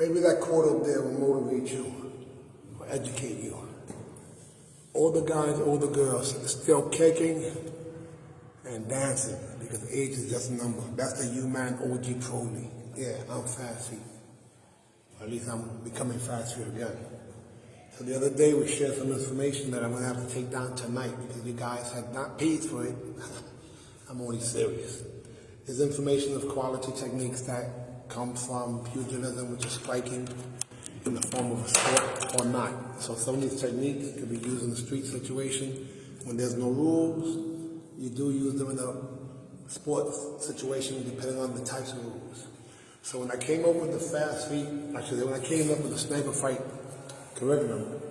Maybe that quote up there will motivate you or educate you. All the guys, all the girls, still kicking and dancing because age is just a number. That's the UMAN OG Pro League. Yeah, I'm fast feet. At least I'm becoming fast feet again. So the other day we shared some information that I'm going to have to take down tonight because you guys had not paid for it. I'm only serious. It's information of quality techniques that come from pugilism, which is striking in the form of a sport or not. So some of these techniques can be used in a street situation. When there's no rules, you do use them in a sports situation depending on the types of rules. So when I came up with the fast feet, actually when I came up with the sniper fight curriculum,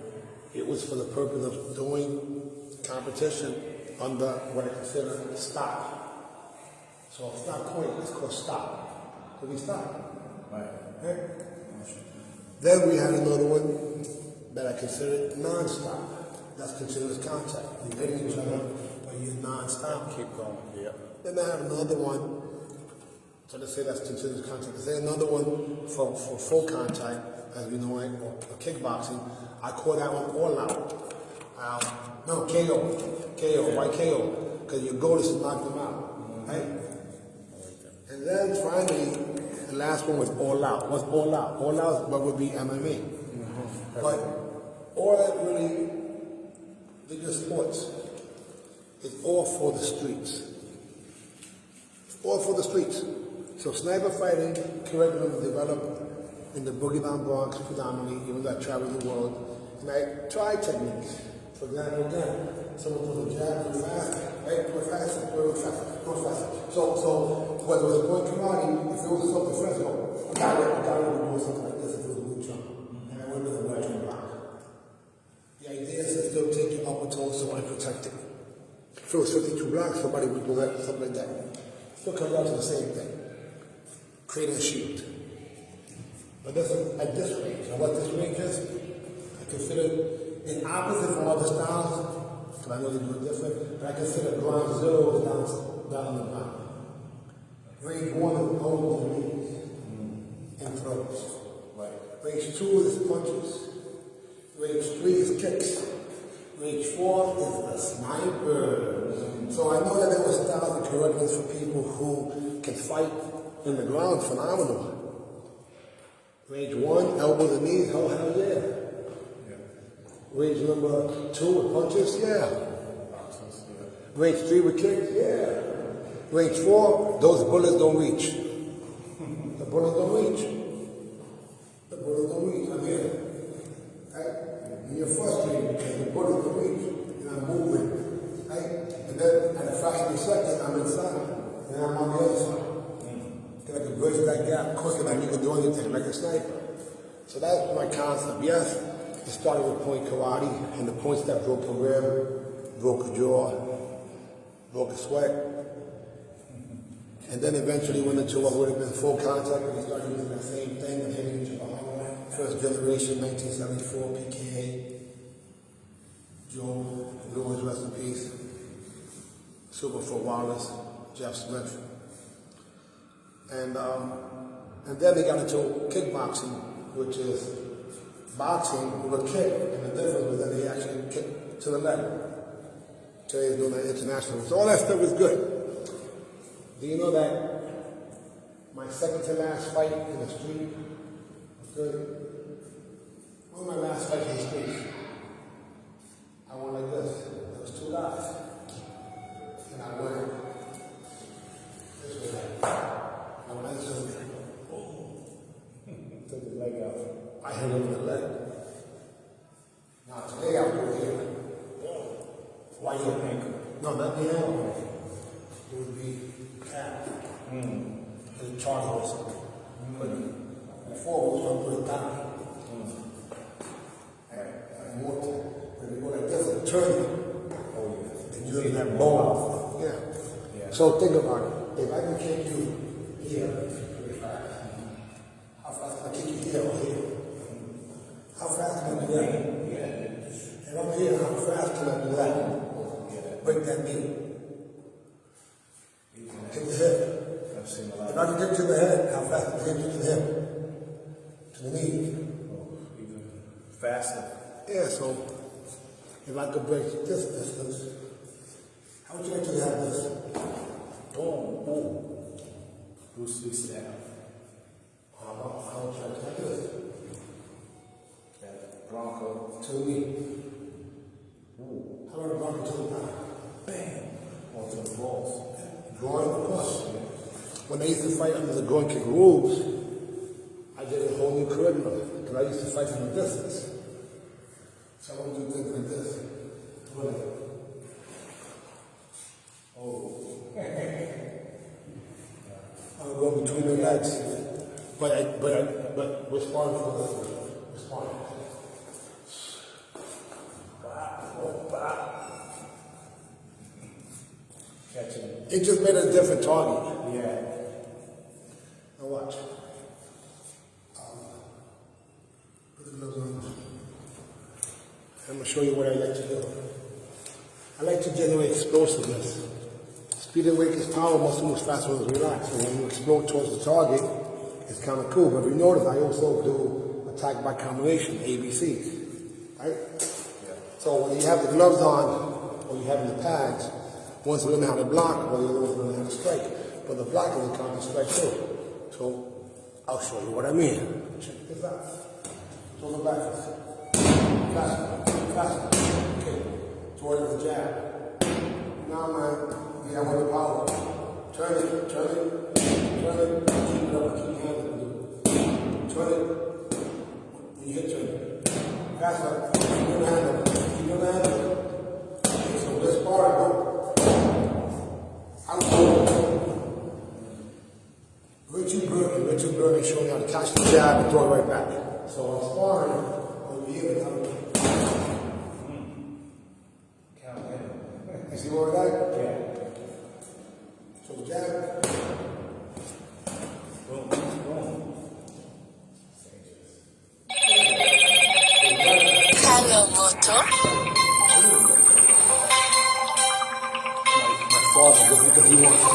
it was for the purpose of doing competition under what I consider stop. So it's not point, it's called stop. So we stop. Right? Then we had another one that I considered non-stop. That's considered as contact. You're hitting each other, but you're non-stop. Keep going. Yeah. Then I have another one. So let's say that's considered as contact. Let's say another one for full contact, as we know it, or kickboxing. I call that one all out. No, KO. KO. Why KO? Because your goal is to knock them out. Right? And then finally, the last one was all out. What's all out? All out is what would be MMA. But all that really, they're just sports. It's all for the streets. All for the streets. So sniper fighting curriculum developed in the Boogie Down Bronx predominantly, even though I traveled the world. And I tried techniques. For example, again, someone throws a jab real fast, right? Real fast, real fast, real fast. So whether it was a point karate, if it was something physical, I got it to do something like this if it was a blue jump. And I went with a blue jump block. The idea is to still take your upper toe so I protect it. If it was 52 blocks, somebody would do that, something like that. Still comes out to the same thing. Creating a shield. But this is at this range. And what this range is, I consider in opposite from other styles, because I know they do it different, but I consider ground zero down the ground. Range 1 is elbows and knees and throws. Right. Range 2 is punches. Range 3 is kicks. Range 4 is the sniper. So I know that there were styles and curriculums for people who can fight in the ground phenomenal. Range 1, elbows and knees, hell yeah. Range number 2 with punches, yeah. Range 3 with kicks, yeah. Range 4, those bullets don't reach. The bullets don't reach. The bullets don't reach. I'm here. Right? And you're frustrated because the bullets don't reach. And I'm moving. Right? And then at a fraction of a second, I'm inside. And I'm on the other side. And I can bridge that gap quicker than you can do anything, like a sniper. So that's my concept. Yes, it started with point karate, and the points that broke a rib, broke a jaw, broke a sweat. And then eventually went into what would have been full contact, and we started using that same thing and hitting each other. First generation, 1974, PKA. Joe Lewis, rest in peace. Super for Wallace, Jeff Smith. And then they got into kickboxing, which is boxing with a kick. And the difference was that they actually kick to the leg. Today is doing that international. So all that stuff is good. Do you know that my second to last fight in the street was good? One of my last fights in the street, I went like this. There was 2 guys. And I went this way. I went this way. Took his leg out. I hit him in the leg. Now today I'll go here. Why your ankle? No, not the ankle. It would be calf. And the charge was but before we was going to put it down. And more time. When you go like this and turn it. Oh yeah. And you look at that bone. Yeah. So think about it. If I can kick you here, how fast can I kick you here or here? How fast can I do that? And I'm here, how fast can I do that? Break that knee. Hit the hip. If I can get to the head, how fast can I get to the hip? To to the knee. Even faster. Yeah, so if I could break this distance, how would you like to have this? Boom, boom. Bruce Lee style. How would you like to have this? That Bronco. To the knee. Ooh. How about a Bronco to the thigh? Bam. Onto the balls. Groin plus. When I used to fight under the groin kick rules, I did a whole new curriculum because I used to fight from a distance. So I want to do things like this. Oh. I'll go between the legs, but respond for this. Respond. Catching it. It just made a different target. Yeah. Now watch. Put the gloves on. I'm going to show you what I like to do. I like to generate explosiveness. Speed and weight is power, muscle moves faster when it's relaxed. So when you explode towards the target, it's kind of cool. But if you notice, I also do attack by combination, ABCs. Right? Yeah. So when you have the gloves on, or you have the pads, once you learn how to block, well, you learn how to strike. But the block is a counter strike too. So I'll show you what I mean. Check this out. So go backwards. Faster, faster. Okay. Towards the jab. Now, man, you have all the power. Turn it, turn it, turn it. Keep it up, keep your hands up. Turn it. When you hit, turn it. Faster. Keep your hand up. Keep your hand up. Okay, so this part, go. Richard Burton showing you how to catch the jab and throw it right back. So I'm sparring over here. Count in. You see where we're at? Yeah. So the jab. Boom, boom. Hello, Moto. My father, just because he wants to.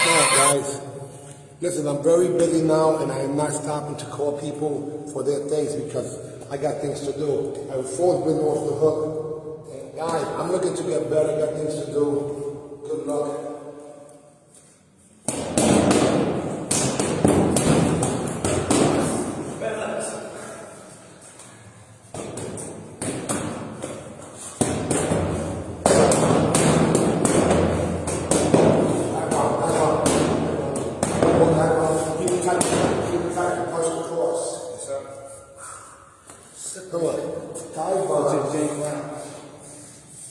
Now, guys. Listen, I'm very busy now, and I am not stopping to call people for their things because I got things to do. I have phone's been off the hook. And guys, I'm looking to get better, got things to do. Good luck. Come on.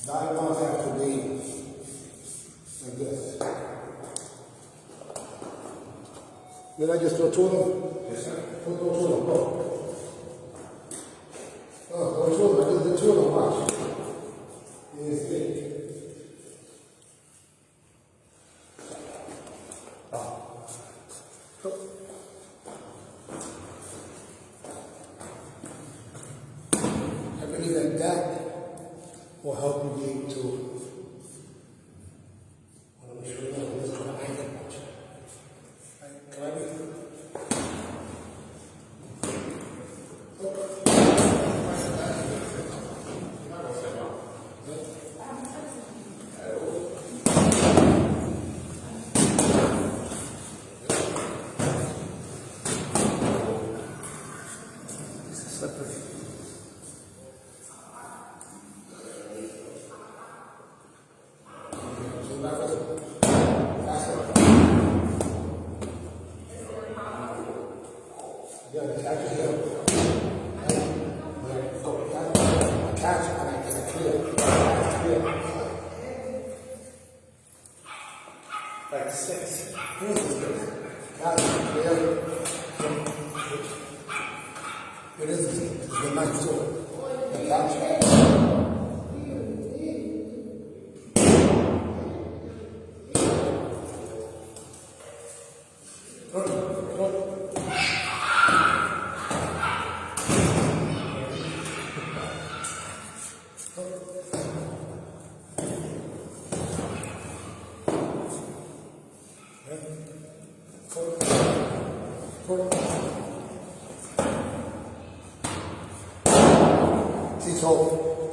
Dive bombs have to be like this. Did I just throw two of them? Yes, sir. Throw two of them, go. Oh, throw two of them. I just did two of them, watch. Here's three. I believe that will help you be able to. Let me show you this kind of angle. Can I be? Slippery. Like six. It is the ninth sword. So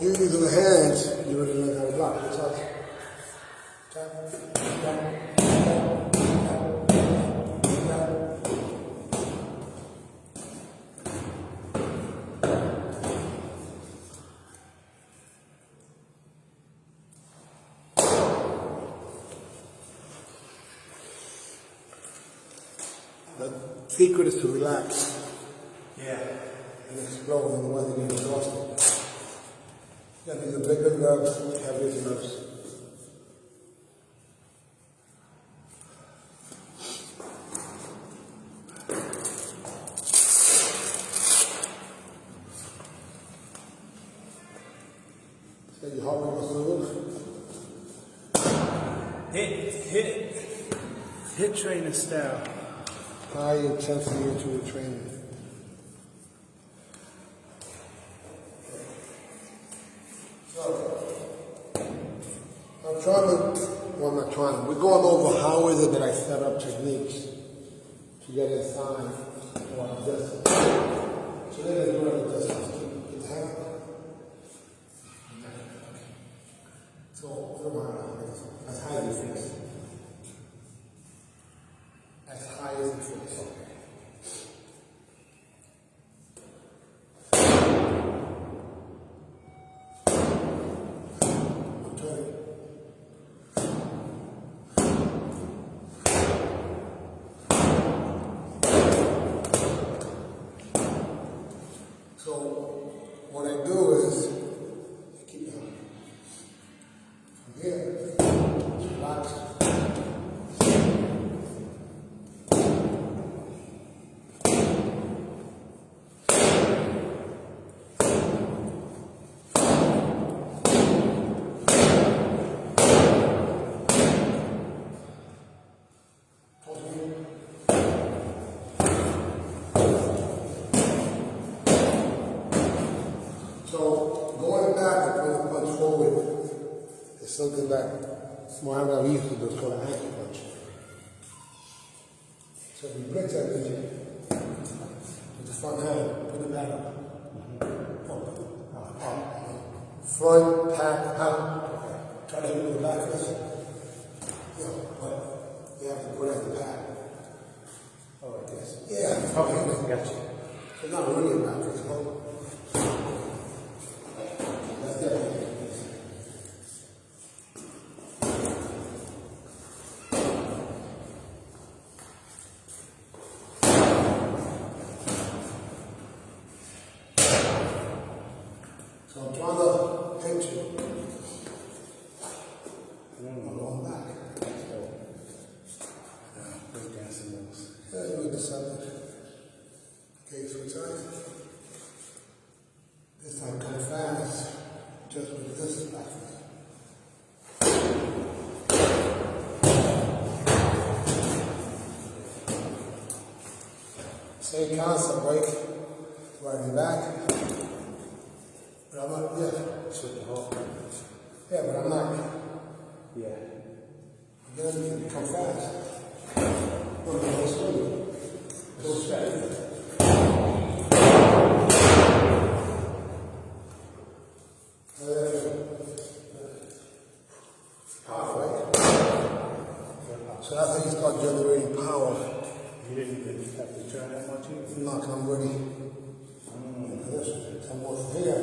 you using the hands, you really learn how to block. Touch. Tap. Tap. Tap. Tap. The secret is to relax. Yeah. And explode and once you get exhausted. Yeah, these are bigger nerves, heavier nerves. So your heart rate goes through the roof. Hit trainer style. High intensity interval training. We're going over how is it that I set up techniques to get inside or distance. So then I do it at a distance. Keep the hand. So, as high as you fix. As high as you fix. So what I do is I keep it from here, relax. So going back and putting a punch forward is something that Muhammad Ali used to do. It's called an ankle punch. So if you blitz that knee with the front hand, put it back up. Front, back, up. Try to hit it with the back first. But you have to put it at the back. Oh, like this. Yeah. Okay, gotcha. So not really a back first. That's it. So I'm trying to hit you. I'm going back. Break dancing moves. Yeah, you with the subject. Okay, switch sides. This time come fast. Just with this practice. Same concept, break. Right in the back. But I'm not, yeah. Switch the whole. Yeah, but I'm not. Yeah. Again, you come fast. No, no, slowly. Go straight. Power, right? So that's how you start generating power. You didn't really have to try that much either. Not I'm ready. This, some more from here.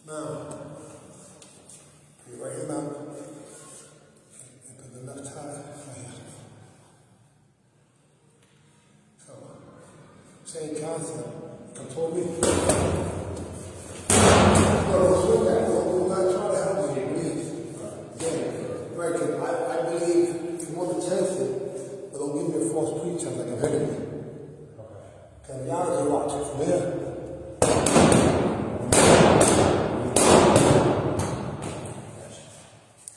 Now, you right here now. Into the left side, right here. So, same concept. Control me. No, swing that. I'm not trying to help you, please. Yeah, right, 'cause I believe you want to test it, but don't give me a false pretense like I'm hitting you. Because the honest, you watch it from here.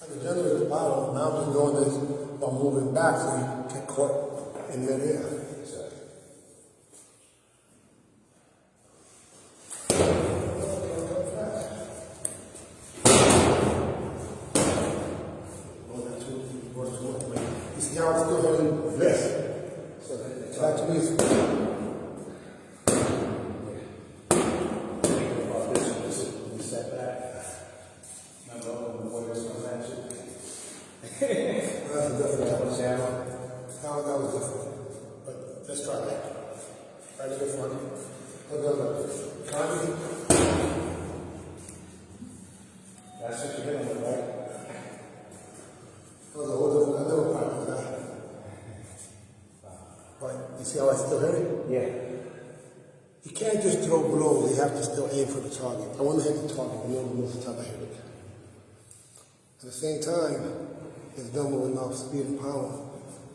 I can generate the power. Now I'm just doing this while moving back so you get caught in midair. You see how I'm still holding this? So that to me is Trying to get funny. Connie? That's what you're hitting with, right? I never practiced that. But you see how I still hit it? Yeah. You can't just throw blows, you have to still aim for the target. I want to hit the target, and most of the time I hit it. At the same time, it's done with enough speed and power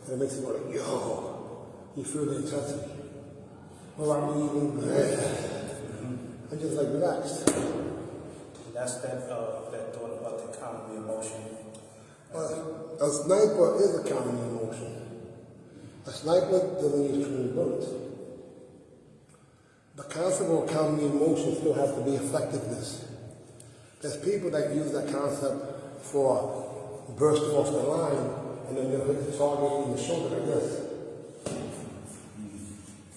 that it makes it go like, yo, you feel the intensity. Well, I'm even, I'm just like relaxed. That's that thought about the economy emotion. A sniper is a counting emotion. A sniper doesn't use too many bullets. The concept of counting emotion still has to be effectiveness. There's people that use that concept for bursting off the line and then they'll hit the target in the shoulder like this.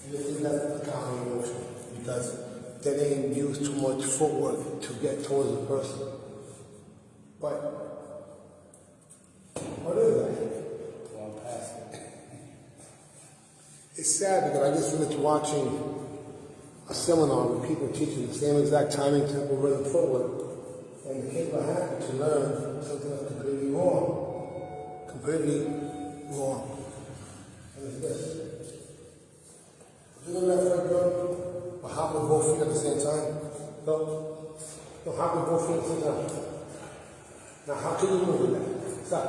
And they think that's the counting emotion because they didn't use too much footwork to get towards the person. But what is that? Going past it. It's sad because I just finished watching a seminar with people teaching the same exact timing, tempo, rhythm, footwork, and the kids were happy to learn something that's completely wrong. Completely wrong. And it's this. Do the left right drum, but hop with both feet at the same time. No. No, hop with both feet at the same time. Now, how can you move with that? Stop.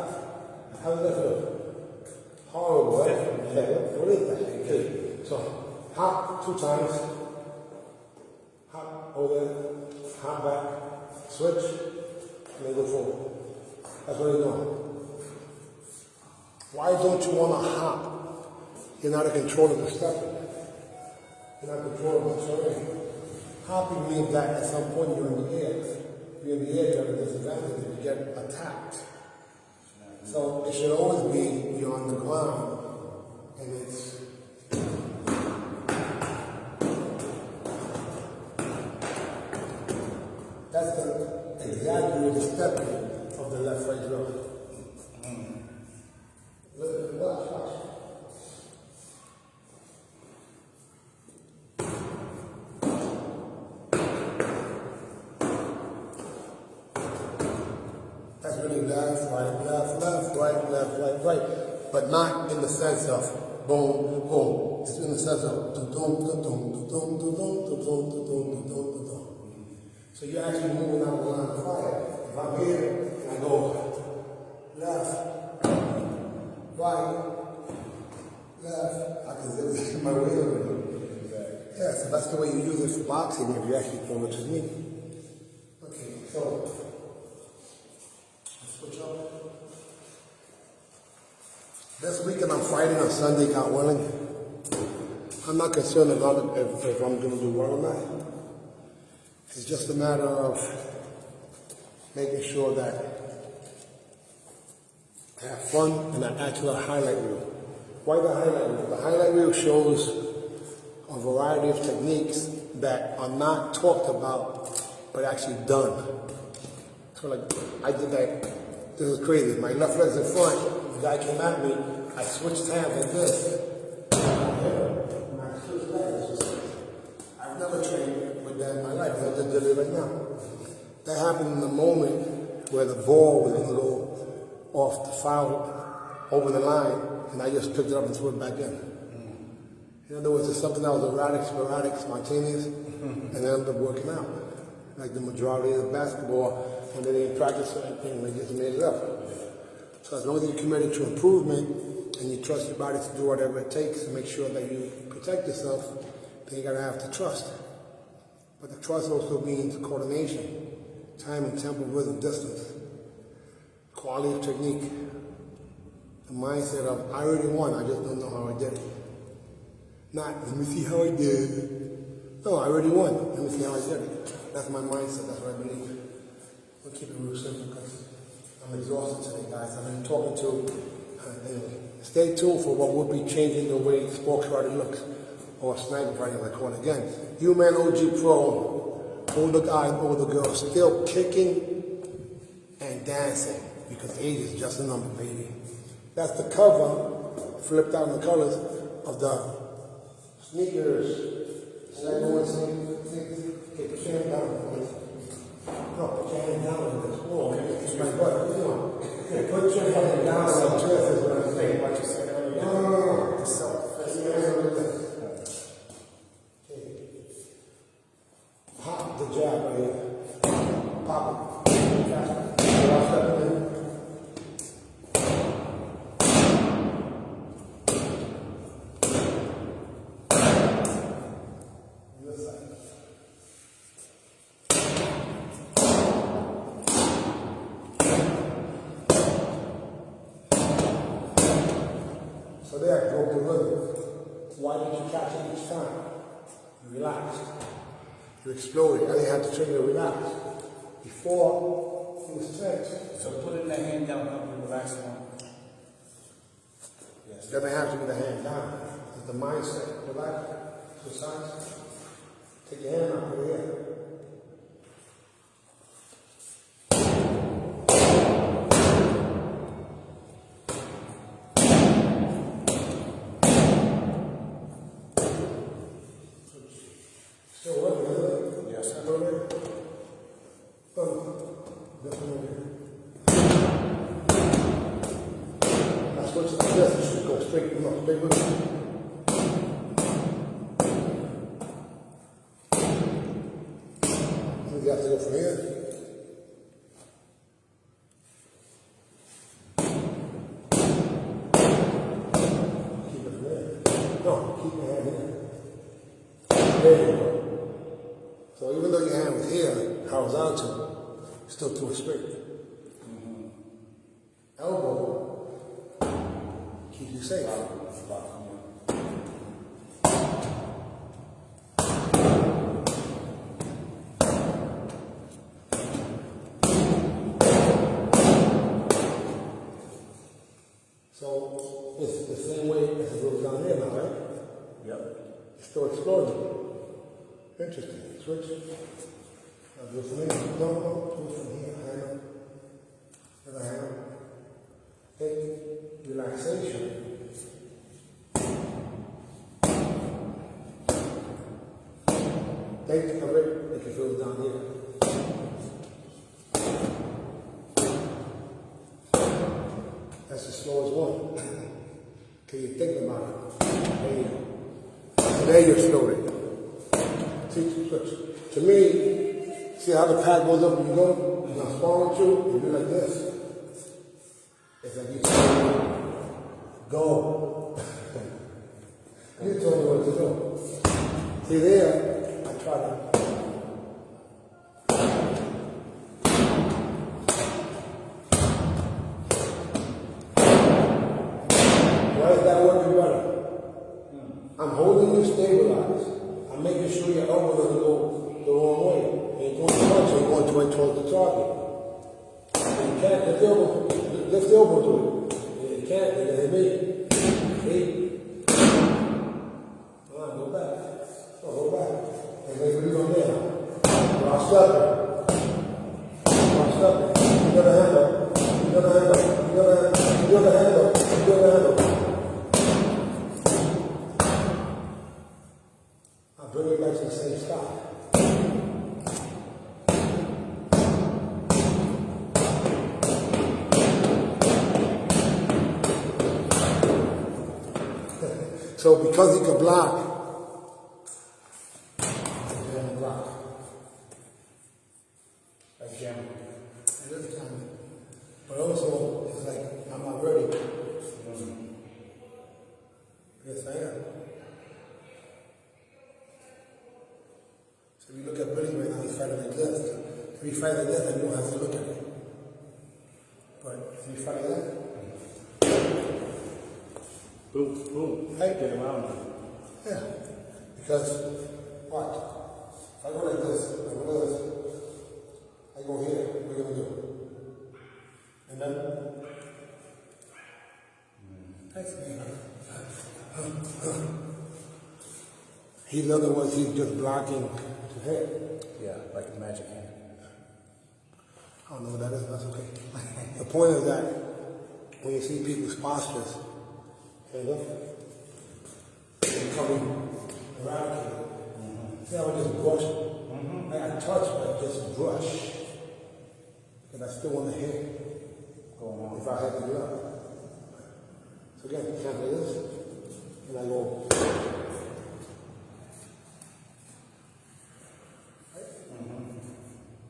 How does that feel? Horrible, right? Yeah. What is that? Okay. So, hop 2 times. Hop over there. Hop back. Switch. And then go forward. That's what you're doing. Why don't you want to hop? You're not in control of the step. You're not in control of the terrain. Hopping means that at some point you're in the air. If you're in the air, you're at a disadvantage if you get attacked. So it should always be you're on the ground and it's that's the exaggerated stepping of the left right drill. Watch. That's really left, right, but not in the sense of boom, boom. It's in the sense of so you're actually moving out the line of fire. If I'm here and I go left, right, left, I can zip my way over. Yeah, so that's the way you use it for boxing if you actually form a technique. Okay, so switch up. This weekend I'm fighting on Sunday, God willing. I'm not concerned about if I'm going to do well or not. It's just a matter of making sure that I have fun and I add to the highlight reel. Why the highlight reel? The highlight reel shows a variety of techniques that are not talked about but actually done. So like I did that. This is crazy. My left leg's in front. The guy came at me. I switched hands like this. And I switched legs. I've never trained with that in my life. I just did it right now. That happened in the moment where the ball was going to go off the foul over the line, and I just picked it up and threw it back in. In other words, it's something that was erratic, sporadic, spontaneous, and it ended up working out. Like the majority of basketball, when they didn't practice certain things, they just made it up. So as long as you're committed to improvement and you trust your body to do whatever it takes to make sure that you protect yourself, then you gotta have the trust. But the trust also means coordination, time and tempo, rhythm, distance, quality of technique, the mindset of I already won, I just don't know how I did it. Not let me see how I did. No, I already won. Let me see how I did it. That's my mindset. That's what I believe. We'll keep it real simple because I'm exhausted today, guys. I've been talking to. Anyway, stay tuned for what will be changing the way sports writing looks, or sniper writing, I call it again. UMAN OG Pro, older guys, older girls, still kicking and dancing because age is just a number, baby. That's the cover, flipped out in the colors of the Sneakers. Second one, sneakers. Okay, put your hand down. No, put your hand down on this. Oh, okay. It's my butt. Come on. Okay, put your hand down on the chest is what I'm saying. What you said earlier. No. The self-defense. Okay. Pop the jab right here. Pop it. Catch it. I'll step in. This side. So there, broke the rhythm. Why did you catch it each time? You relaxed. You exploded. I didn't have to train you to relax. Before, it was tense. So putting the hand down help you relax more. Yes. It doesn't have to be the hand down. It's the mindset. Relax. Exercise. Take your hand out of the air. Still working, isn't it? Yes, sir. Working. Definitely. Now switch to the chest. You should go straight. No, straight with it. You have to go from here. Keep it there. No, keep your hand here. There you go. So even though your hand was here, horizontal, still threw it straight. Elbow, keep you safe. So it's the same way as it goes down here now, right? Yep. It's still exploding. Interesting. Switch. Now do it from here. No, do it from here. Hand up. Other hand up. Take relaxation. Think of it like it goes down here. That's the slowest one. Till you think about it. There you go. There you're slowly. See, switch. To me, see how the pad goes up when you go? When I'm sparring with you, you do like this. It's like you say, go. You told me what to do. See there, I try to. Why is that working better? I'm holding you stabilized. I'm making sure your elbow doesn't go the wrong way. You ain't going too much, you're going too much towards the target. You can't lift the elbow to it. You can't, you're gonna hit me. See? Come on, go back. Oh, go back. And then what are you gonna do now? I'll step it. I'll step it. You got a hand up. You got a hand up. You got a hand up. You got a hand up. You got a hand up. I'll bring it back to the same spot. So because he can block, he can block. Like jamming. It is coming. But also, it's like, I'm not ready. Yes, I am. So if you look at Billy right now, he's fighting like this. If he fights like this, then you don't have to look at it. But if you fight like that, Boom, boom. Hey. Get around it. yeah. Because, watch. If I go like this, I go like this, I go here, what are you going to do? And then, thanks, man. In other words, he's just blocking to hit. Yeah, like a magic hand. I don't know what that is, but that's okay. The point is that when you see people's postures, here you go. They're coming eradicated. See, I would just brush. I got touch, but just brush. Because I still want to hit Going on. if I had to look. So again, can't do this. And I go.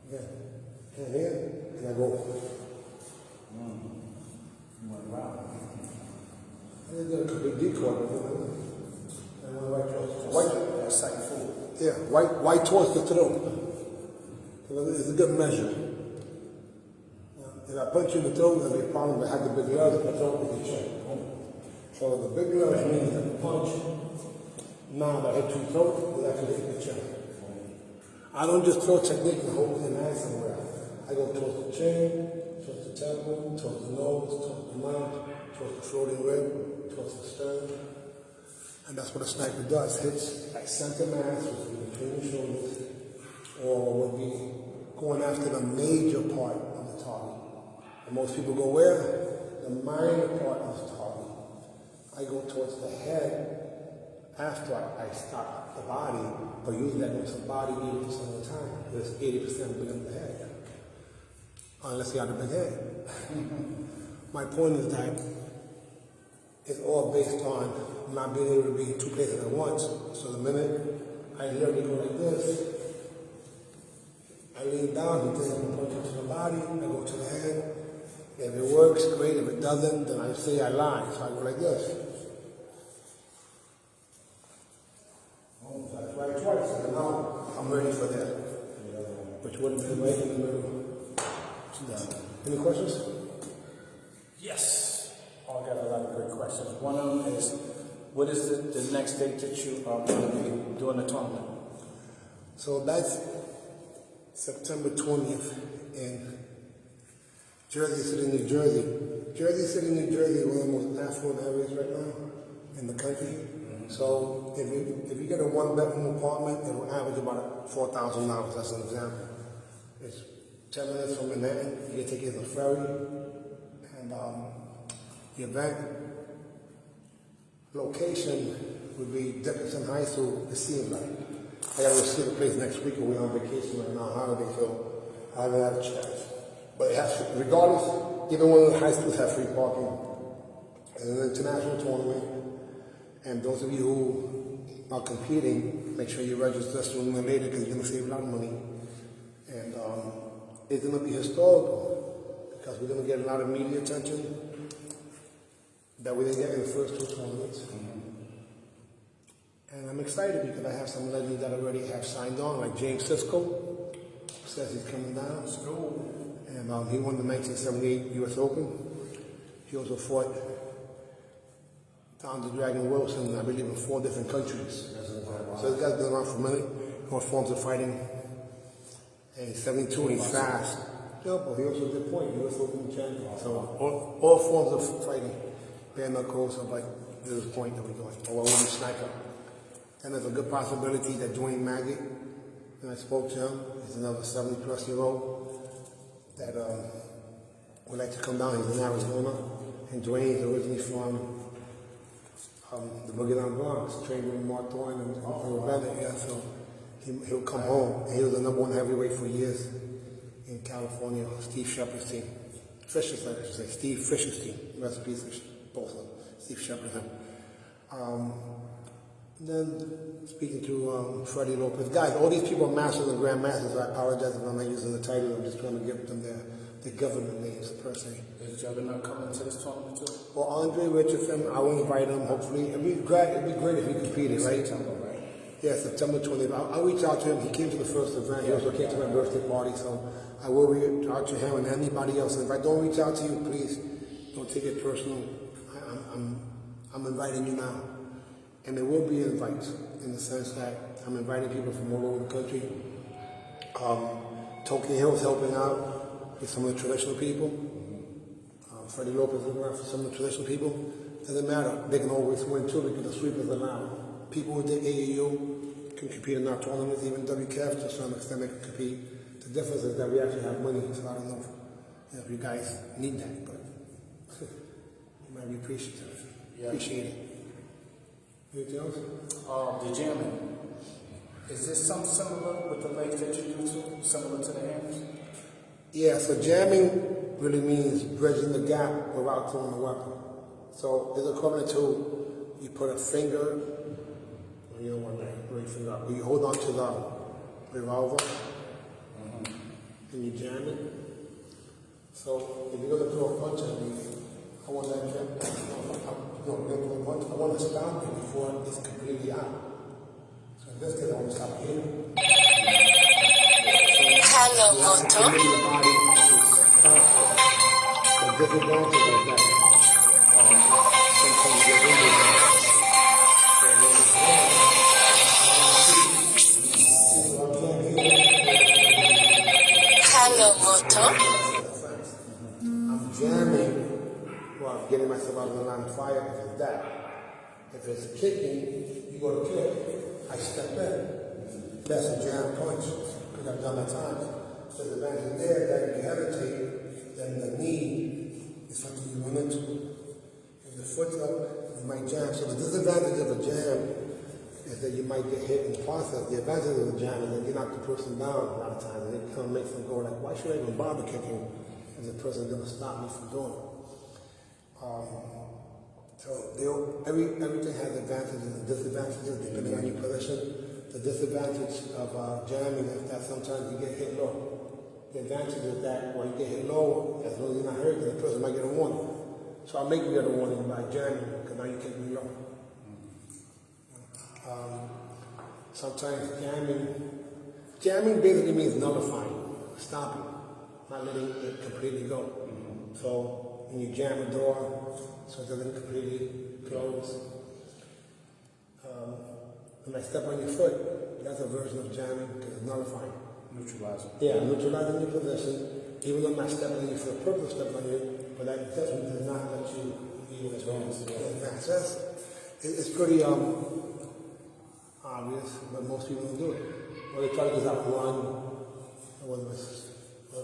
Again, hand here, and I go. You went around. I didn't do a complete decoy, but I went right towards white. That's second food. Yeah, white towards the throat. It's a good measure. If I punch you in the throat, there'll be a problem. I have the big gloves, but don't be check. So the big gloves means that the punch, now that I hit your throat, will actually hit the chest. I don't just throw technique and hold it in hand somewhere. I go towards the chin, towards the temple, towards the nose, towards the mouth, towards the floating rib, towards the sternum. And that's what a sniper does. Hits like center mass, which is between the shoulders, or would be going after the major part of the target. And most people go where? The minor part of the target. I go towards the head after I stop the body, but usually I go to the body 80% of the time. There's 80% below the head. Unless you have a big head. My point is that it's all based on not being able to be in two places at once. So the minute I literally go like this, I lean down, he takes me punch into the body, I go to the head. If it works, great. If it doesn't, then I say I lie. So I go like this. Oh, that's right twice. And now I'm ready for that. Which would have been right in the middle. Any questions? Yes. I got a lot of good questions. One of them is, what is the next date that you are going to be doing the tournament? So that's September 20th in Jersey City, New Jersey. Jersey City, New Jersey is one of the most affluent areas right now in the country. So if you get a one-bedroom apartment, it will average about $4,000. That's an example. It's 10 minutes from Manhattan. You can take it as a ferry, and the event location would be Dickinson High School. It seems like I got to see the place next week, and we're on vacation right now, holiday, so I haven't had a chance. But it has to, regardless, even one of the high schools have free parking. It's an international tournament, and those of you who are competing, make sure you register sooner than later because you're going to save a lot of money. And it's going to be historical because we're going to get a lot of media attention that we didn't get in the first two tournaments. And I'm excited because I have some legends that already have signed on, like James Sisko says he's coming down. And he won the 1978 U.S. Open. He also fought Don the Dragon Wilson, I believe, in 4 different countries. So this guy's been around for a minute. All forms of fighting. And he's 72 and he's fast. Yeah, but he also did point. U.S. Open champion. So all forms of fighting. Bare knuckles, so like this is point that we're going. Or a sniper. And there's a good possibility that Dwayne Maggot, and I spoke to him, he's another 70-plus-year-old that would like to come down. He's in Arizona, and Dwayne is originally from the Boogie Down Bronx, trained with Mark Thorne and Bennett. Yeah, so he'll come home. And he was the #1 heavyweight for years in California. Steve Shepard's team, Fisher's, I should say, Steve Fisher's team. Rest in peace, both of them. Steve Shepard. Then speaking to Freddie Lopez, guys, all these people are masters and grandmasters. I apologize if I'm not using the title. I'm just trying to give them their government names per se. Is Juggernaut coming to this tournament too? Well, Andre Richardson, I will invite him. Hopefully, it'd be great if he competed, right? September, right? Yeah, September 20th. I'll reach out to him. He came to the first event. He also came to my birthday party, so I will reach out to him and anybody else. And if I don't reach out to you, please don't take it personal. I'm inviting you now. And there will be invites in the sense that I'm inviting people from all over the country. Tokyo Hill's helping out with some of the traditional people. Freddie Lopez is looking out for some of the traditional people. Doesn't matter. They can always win too because the sweepers are allowed. People with the AAU can compete in our tournaments, even WCAF to some extent they can compete. The difference is that we actually have money, so I don't know if you guys need that, but you might be appreciative. Yeah. Appreciate it. Anything else? The jamming. Is this something similar with the legs that you do too? Similar to the hands? Yeah, so jamming really means bridging the gap without throwing a weapon. So it's equivalent to you put a finger, you don't want that big finger up, you hold on to the revolver and you jam it. So if you're gonna throw a punch at me, I want that jam. I want to stop it before it's completely out. So in this case, I want to stop here. Hello, The Moto. body is cut. The disadvantage of that. Sometimes you get injured. Hello, Moto. I'm jamming while getting myself out of the line of fire if it's that. If it's kicking, you go to kick. I step in. That's a jam punch, because I've done that times. There's a advantage there that if you hesitate, then the knee is something you run into. If the foot's up, you might jam. So the disadvantage of a jam is that you might get hit in the process. The advantage of the jam is that you knock the person down a lot of times, and it kind of makes them go like, why should I even bother kicking if the person's going to stop me from doing it? So everything has advantages and disadvantages depending on your position. The disadvantage of jamming is that sometimes you get hit low. The advantage is that when you get hit low, as long as you're not hurt, the person might get a warning. So I'll make you get a warning by jamming, because now you kick me low. Sometimes jamming basically means nullifying, stopping, not letting it completely go. So when you jam a door, so it doesn't completely close. When I step on your foot, that's a version of jamming because it's nullifying. Neutralizing. Yeah, neutralizing your position, even though I'm not stepping on you for the purpose of stepping on you, but that definitely does not let you be advance. It's pretty obvious, but most people don't do it. Or they try to just outrun, whether it's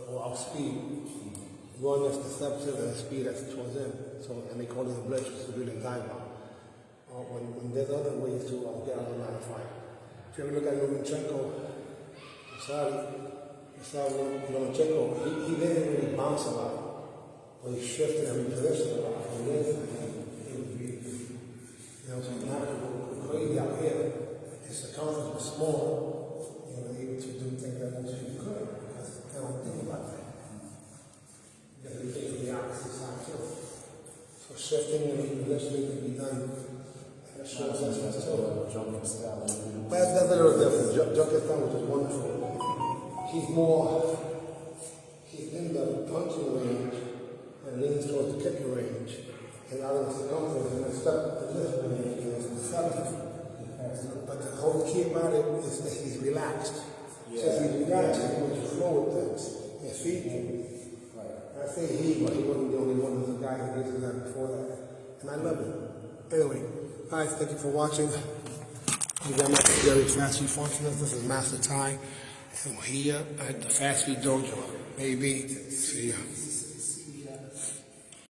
or off speed. Run that's deceptive and speed that's towards in. So, and they call it a glitch, which is really dive bomb. When there's other ways to get out of the line of fire. If you ever look at Lomachenko, Lomachenko, he didn't really bounce a lot, but he shifted and repositioned a lot. And this, he would be, so not crazy out here. His circumference was small, able to do things that most people couldn't, because they don't think about that. Because we think of the opposite side too. So shifting and repositioning can be done. That shows us what's too. Jumping style. That's a little different. Junkie style, which is wonderful. He's in the punching range and leans towards the kicking range. And out of the circumference, and then step to this range, and it's deceptive. But the whole key about it is that he's relaxed. Yeah. So if he's relaxed, he's able to flow with things. His feet can. I say he, but he wasn't the only one. There's a guy who did that before that. And I love it. Anyway, guys, thank you for watching. Again, I'm very Fast Food Functionist. This is Master Ty. And we're here at the Fast Food Dojo. Maybe. See ya.